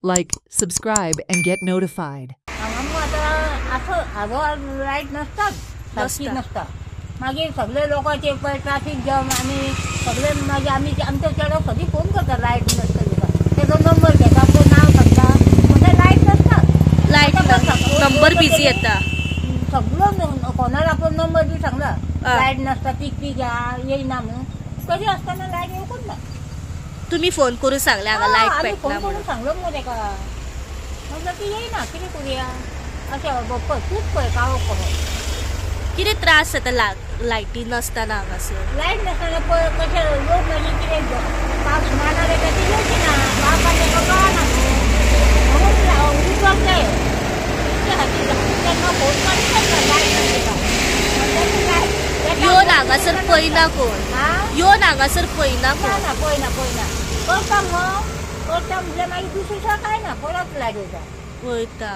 Like, subscribe, and get notified. Light नसतात मागीर सगळे लोकांचे पळय ट्रॅफिक जाम आनी सगळे मागीर आमी आमच्या चेडो कधी फोन करता लाईट नसता तेजो नंबर घेता आपलं नाव सांगता म्हणजे लाईट नसतात लाईट नंबर बिझी येता सगळं कोणाला आपण नंबर बी सांगला लाईट नसता पीक येईना म्हणून कधी असताना लाईट येऊकच ना तुम्ही फोन करून सांगले हांगा लाईट पेटना फोन करून सांगलो मग तेका म्हटलं की येईना कितें करूया अशें पळय खूब पळय काळो करो किती त्रास जाता लायटी नसताना हांगासर लाईट नसताना पळय कशें लोक म्हणजे कितें पावस मारना तेका ती येवची ना बापाक तेका कळना म्हणून उदक जाय त्या खातीर तेका फोन करून लाईट नसता येवन हांगासर पळयना कोण येवन हांगासर पळयना कोण ना पळयना करता म्हणजे मागीर दुसरी काय ना परत लायट वयता वयता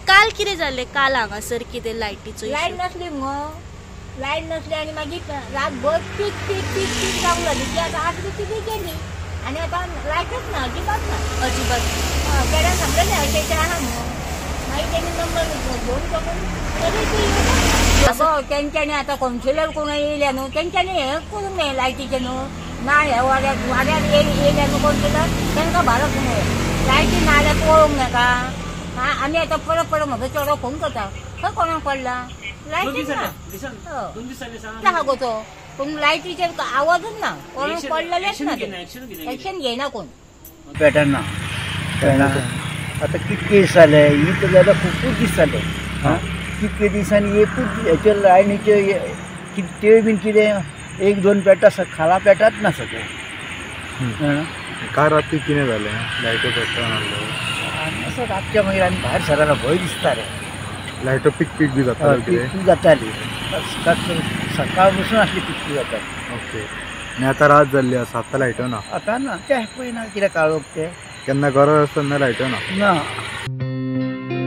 काल कितें जालें काल हांगासर कितें लायटीचो लायट नसली मग लायट नसली आनी मागीर रातभर पीक पीक पीक पीक जावंक लागली ती आतां 8 ती बी गेली आनी आतां लायटच ना अजिबात चेड्यान सांगलेलें अशें आहा म्हणून मागीर तेणी नंबर घेवन तरी तेंच्यांनी आतां कावन्सिलर कोण येयल्या न्हू तेंच्यांनी हें करूंक जाय लायटीचें न्हू ना हे वाड्यार येयल्या न्हू कावन्सिलर तेंकां भारत न्हू लायटी ना जाल्यार पळोवंक नाका आमी आतां परत परत म्हजो चेडो फोन करता खंय कोणाक पडला लायटीच ना गो तो पूण लायटीचे आवाजच ना कोणाक पडलेलेच ना एक्शन घेयना कोण पेटना आतां कितके दीस जाले इतले जाल्यार खूब दीस जाले कितके दिसांनी एकूच हेचे लायनीचे त्यो बीन कितें 1-2 पेटा खाला पेटात ना सगळे काल राती कितें जालें लायटो पेटना नासल्यो असं रातच्या मागीर आमी भायर सरायला भंय दिसता रे लायटो पीक पीक बी जाता पीक जाताली सकाळ बसून आसली पीक जाताली ओके आनी आतां रात जाल्ली आसा आतां लायटो ना आतां ना तें पळयना कितें काळोख तें केन्ना गरज आसतना लायटो ना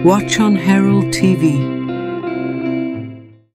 Watch on Herald TV.